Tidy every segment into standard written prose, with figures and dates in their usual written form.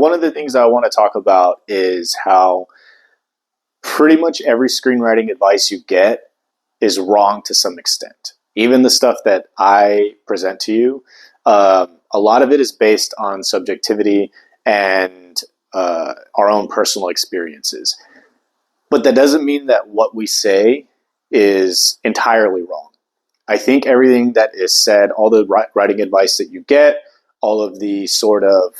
one of the things I want to talk about is how pretty much every screenwriting advice you get is wrong to some extent. Even the stuff that I present to you, a lot of it is based on subjectivity and our own personal experiences. But that doesn't mean that what we say is entirely wrong. I think everything that is said, all the writing advice that you get, all of the sort of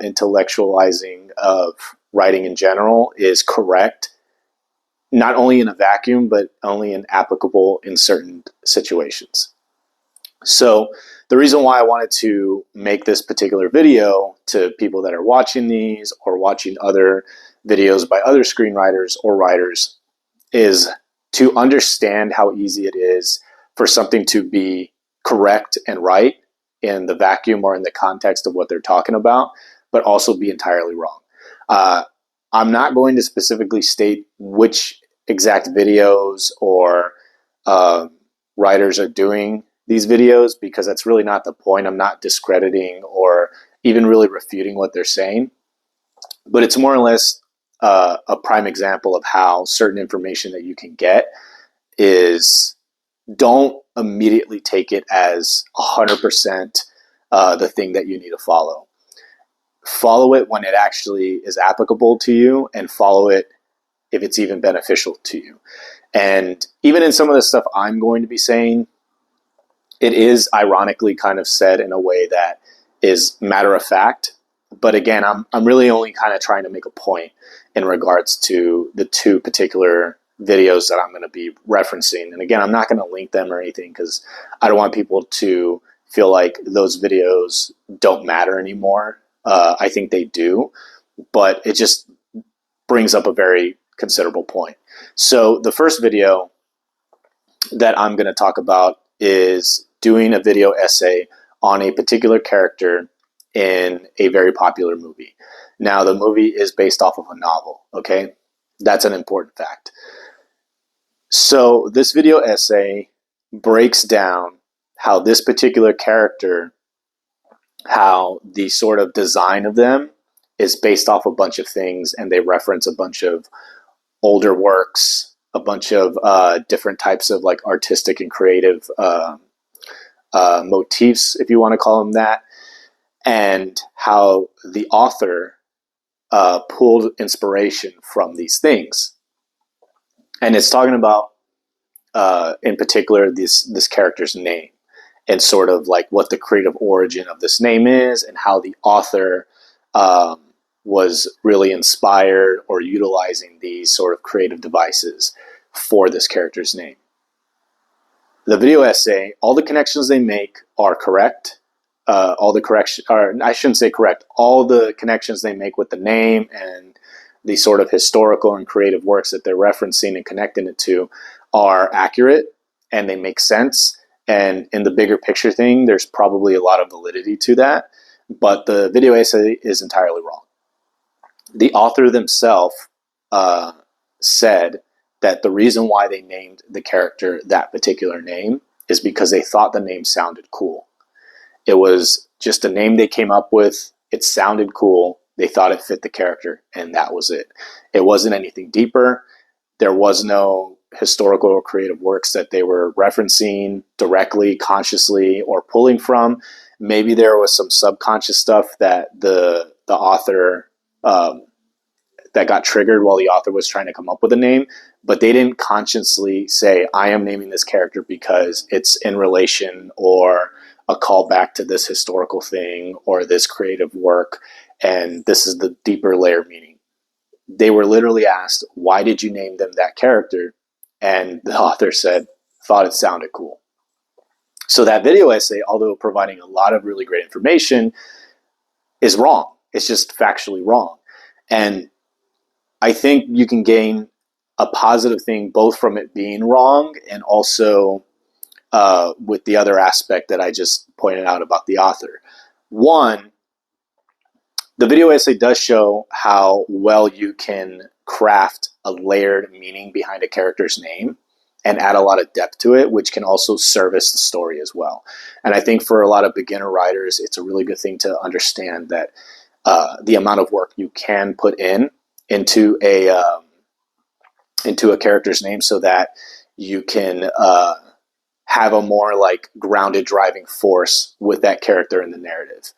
intellectualizing of writing in general is correct, not only in a vacuum, but only applicable in certain situations. So the reason why I wanted to make this particular video to people that are watching these or watching other videos by other screenwriters or writers is to understand how easy it is for something to be correct and right in the vacuum or in the context of what they're talking about, but also be entirely wrong. I'm not going to specifically state which exact videos or writers are doing these videos, because that's really not the point. I'm not discrediting or even really refuting what they're saying, but it's more or less a prime example of how certain information that you can get is, don't immediately take it as 100% the thing that you need to follow. Follow it when it actually is applicable to you, and follow it if it's even beneficial to you. And even in some of the stuff I'm going to be saying, it is ironically kind of said in a way that is matter of fact. But again, I'm really only kind of trying to make a point in regards to the two particular videos that I'm going to be referencing. And again, I'm not going to link them or anything, because I don't want people to feel like those videos don't matter anymore. I think they do, but it just brings up a very considerable point. So the first video that I'm going to talk about is doing a video essay on a particular character in a very popular movie. Now, the movie is based off of a novel, okay? That's an important fact. So this video essay breaks down how this particular character, how the sort of design of them is based off a bunch of things, and they reference a bunch of older works, a bunch of different types of like artistic and creative motifs, if you want to call them that, and how the author pulled inspiration from these things. And it's talking about, in particular, this character's name, and sort of like what the creative origin of this name is, and how the author was really inspired or utilizing these sort of creative devices for this character's name. The video essay, all the connections they make are correct. All the correction, or I shouldn't say correct, all the connections they make with the name and the sort of historical and creative works that they're referencing and connecting it to are accurate, and they make sense. And in the bigger picture thing, there's probably a lot of validity to that, but the video essay is entirely wrong. The author themselves said that the reason why they named the character that particular name is because they thought the name sounded cool. It was just a name they came up with. It sounded cool. They thought it fit the character, and that was it. It wasn't anything deeper. There was no historical or creative works that they were referencing directly, consciously, or pulling from. Maybe there was some subconscious stuff that the author that got triggered while the author was trying to come up with a name, but they didn't consciously say, I am naming this character because it's in relation or a callback to this historical thing or this creative work, and this is the deeper layer meaning. They were literally asked, why did you name them that character? And the author said, thought it sounded cool. So that video essay, although providing a lot of really great information, is wrong. It's just factually wrong. And I think you can gain a positive thing both from it being wrong and also with the other aspect that I just pointed out about the author. One, the video essay does show how well you can craft a layered meaning behind a character's name and add a lot of depth to it, which can also service the story as well. And I think for a lot of beginner writers, it's a really good thing to understand that the amount of work you can put into a character's name, so that you can have a more like grounded driving force with that character in the narrative.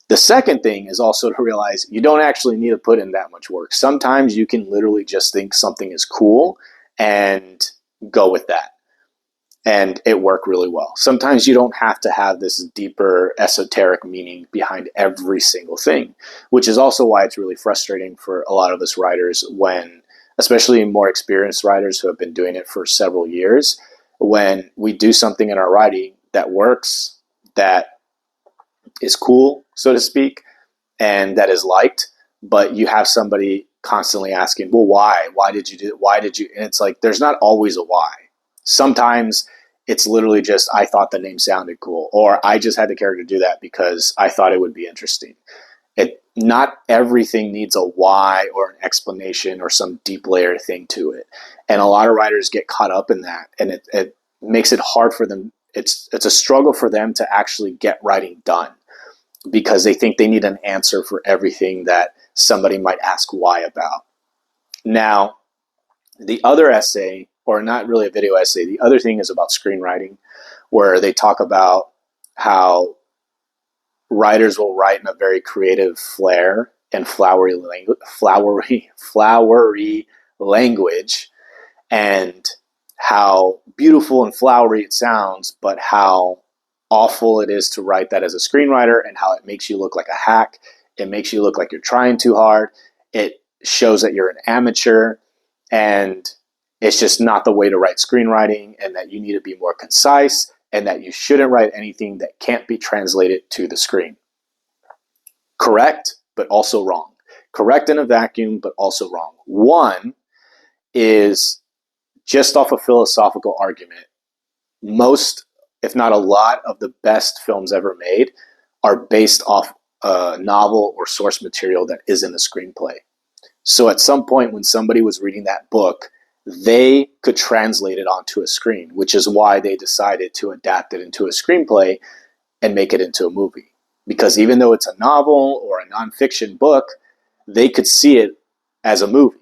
The second thing is also to realize you don't actually need to put in that much work. Sometimes you can literally just think something is cool and go with that, and it worked really well. Sometimes you don't have to have this deeper esoteric meaning behind every single thing, which is also why it's really frustrating for a lot of us writers when, especially more experienced writers who have been doing it for several years, when we do something in our writing that works, that is cool, so to speak, and that is liked, but you have somebody constantly asking, well, why? Why did you do it? Why did you? And it's like, there's not always a why. Sometimes it's literally just, I thought the name sounded cool, or I just had the character do that because I thought it would be interesting. Not everything needs a why or an explanation or some deep layer thing to it. And a lot of writers get caught up in that, and it makes it hard for them. It's a struggle for them to actually get writing done, because they think they need an answer for everything that somebody might ask why about. Now, the other essay, or not really a video essay, the other thing is about screenwriting, where they talk about how writers will write in a very creative flair and flowery language, and how beautiful and flowery it sounds, but how awful it is to write that as a screenwriter, and how it makes you look like a hack. It makes you look like you're trying too hard. It shows that you're an amateur, and it's just not the way to write screenwriting, and that you need to be more concise, and that you shouldn't write anything that can't be translated to the screen. Correct, but also wrong. Correct in a vacuum, but also wrong. One is, just off a philosophical argument, most, if not a lot, of the best films ever made are based off a novel or source material that isn't a screenplay. So at some point when somebody was reading that book, they could translate it onto a screen, which is why they decided to adapt it into a screenplay and make it into a movie. Because even though it's a novel or a nonfiction book, they could see it as a movie.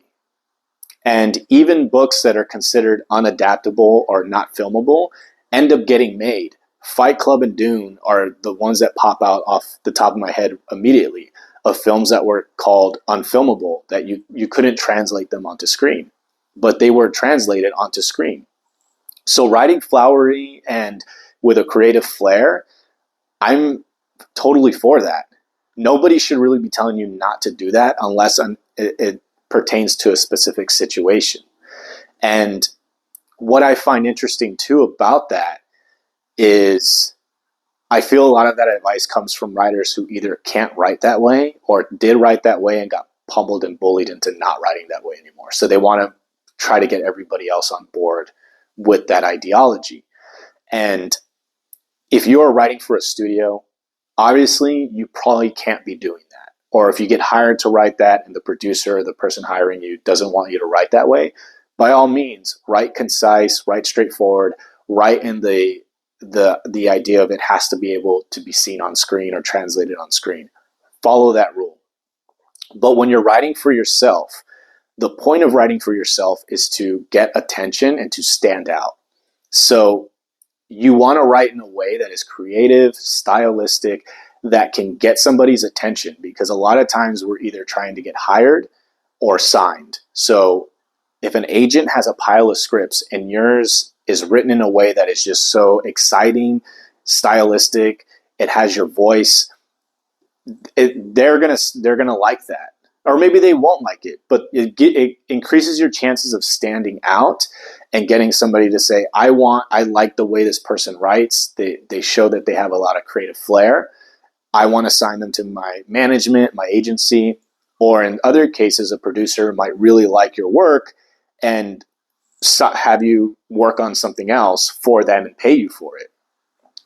And even books that are considered unadaptable or not filmable end up getting made. Fight Club and Dune are the ones that pop out off the top of my head immediately, of films that were called unfilmable, that you couldn't translate them onto screen, but they were translated onto screen. So writing flowery and with a creative flair, I'm totally for that. Nobody should really be telling you not to do that unless it pertains to a specific situation. And what I find interesting too about that is, I feel a lot of that advice comes from writers who either can't write that way or did write that way and got pummeled and bullied into not writing that way anymore. So they want to try to get everybody else on board with that ideology. And if you're writing for a studio, obviously you probably can't be doing that. Or if you get hired to write that and the producer or the person hiring you doesn't want you to write that way, by all means, write concise, write straightforward, write in the idea of it has to be able to be seen on screen or translated on screen. Follow that rule. But when you're writing for yourself, the point of writing for yourself is to get attention and to stand out. So you want to write in a way that is creative, stylistic, that can get somebody's attention, because a lot of times we're either trying to get hired or signed. So if an agent has a pile of scripts and yours is written in a way that is just so exciting, stylistic, it has your voice, they're gonna like that. Or maybe they won't like it, but it increases your chances of standing out and getting somebody to say, I like the way this person writes. They show that they have a lot of creative flair. I want to sign them to my management, my agency. Or in other cases, a producer might really like your work and have you work on something else for them and pay you for it.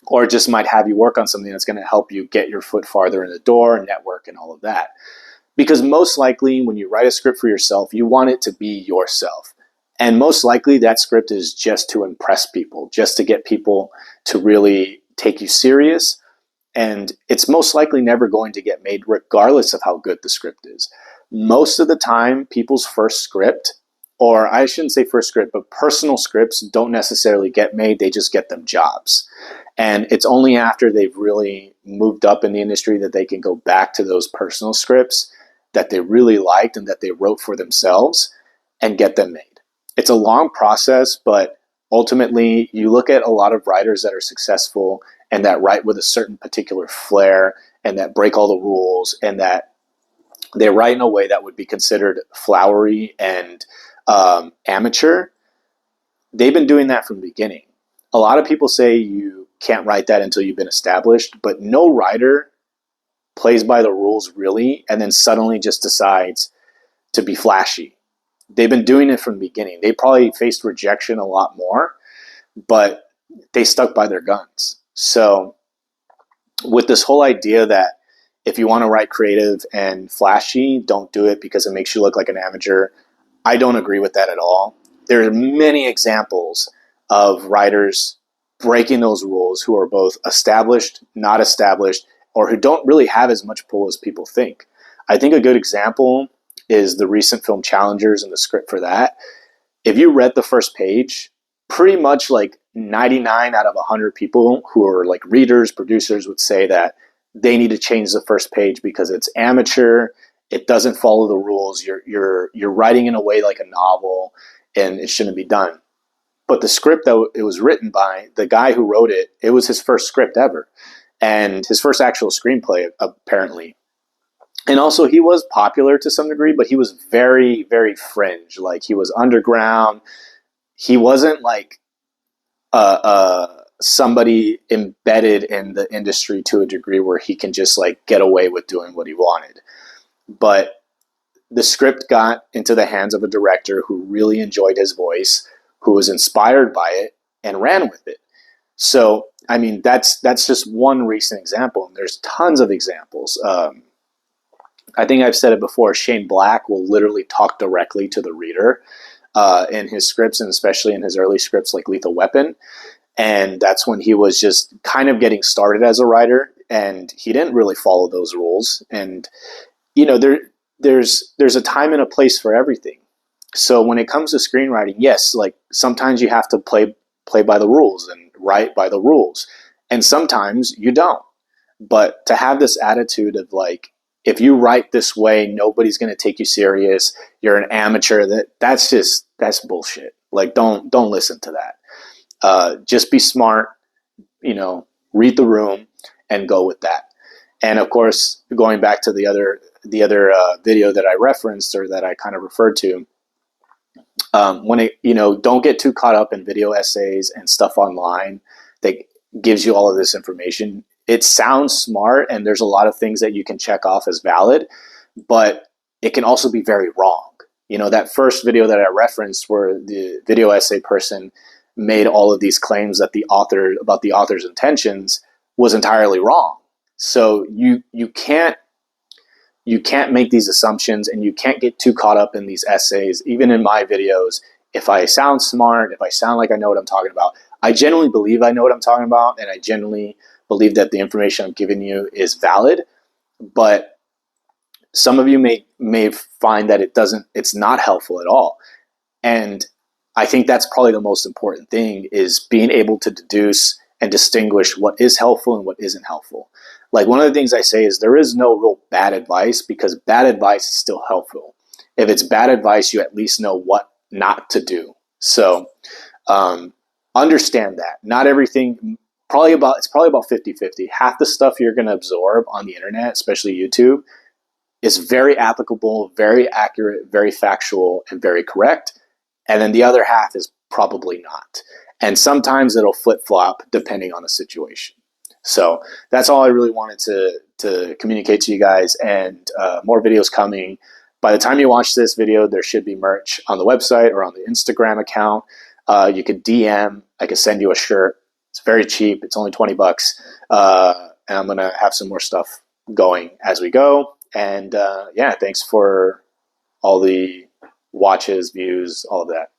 Or just might have you work on something that's going to help you get your foot farther in the door, network, and all of that. Because most likely when you write a script for yourself, you want it to be yourself. And most likely that script is just to impress people, just to get people to really take you serious and it's most likely never going to get made regardless of how good the script is. Most of the time, people's first script, or I shouldn't say first script, but personal scripts don't necessarily get made. They just get them jobs. And it's only after they've really moved up in the industry that they can go back to those personal scripts that they really liked and that they wrote for themselves and get them made. It's a long process, but ultimately you look at a lot of writers that are successful and that write with a certain particular flair and that break all the rules and that they write in a way that would be considered flowery and amateur. They've been doing that from the beginning. A lot of people say you can't write that until you've been established, but no writer plays by the rules really and then suddenly just decides to be flashy. They've been doing it from the beginning. They probably faced rejection a lot more, but they stuck by their guns. So with this whole idea that if you want to write creative and flashy, don't do it because it makes you look like an amateur, I don't agree with that at all. There are many examples of writers breaking those rules who are both established, not established, or who don't really have as much pull as people think. I think a good example is the recent film Challengers and the script for that. If you read the first page, pretty much like 99 out of 100 people who are like readers, producers would say that they need to change the first page because it's amateur, it doesn't follow the rules, you're writing in a way like a novel, and it shouldn't be done. But the script that it was written by, the guy who wrote it, it was his first script ever. And his first actual screenplay, apparently. And also, he was popular to some degree, but he was very, very fringe. Like, he was underground. He wasn't like somebody embedded in the industry to a degree where he can just like get away with doing what he wanted. But the script got into the hands of a director who really enjoyed his voice, who was inspired by it and ran with it. So, I mean, that's just one recent example, and there's tons of examples. I think I've said it before, Shane Black will literally talk directly to the reader in his scripts, and especially in his early scripts like Lethal Weapon. And that's when he was just kind of getting started as a writer, and he didn't really follow those rules. And, you know, there's a time and a place for everything. So when it comes to screenwriting, yes, like sometimes you have to play by the rules and write by the rules. And sometimes you don't. But to have this attitude of like, if you write this way, nobody's going to take you serious. You're an amateur. That's bullshit. Like, don't listen to that. Just be smart, read the room and go with that. And of course, going back to the other video that I referenced or that I kind of referred to, don't get too caught up in video essays and stuff online that gives you all of this information. It sounds smart and there's a lot of things that you can check off as valid, but it can also be very wrong. That first video that I referenced where the video essay person made all of these claims that about the author's intentions was entirely wrong. So you can't make these assumptions, and you can't get too caught up in these essays. Even in my videos, if I sound smart, if I sound like I know what I'm talking about, I genuinely believe I know what I'm talking about, and I genuinely believe that the information I'm giving you is valid. But some of you may find that it's not helpful at all. And I think that's probably the most important thing, is being able to deduce and distinguish what is helpful and what isn't helpful. Like, one of the things I say is there is no real bad advice, because bad advice is still helpful. If it's bad advice, you at least know what not to do. So understand that. Not everything, it's probably about 50-50. Half the stuff you're going to absorb on the internet, especially YouTube, is very applicable, very accurate, very factual, and very correct. And then the other half is probably not. And sometimes it'll flip-flop depending on the situation. So that's all I really wanted to communicate to you guys, and more videos coming. By the time you watch this video, there should be merch on the website or on the Instagram account. You could DM, I could send you a shirt. It's very cheap. It's only $20. And I'm going to have some more stuff going as we go. And thanks for all the watches, views, all of that.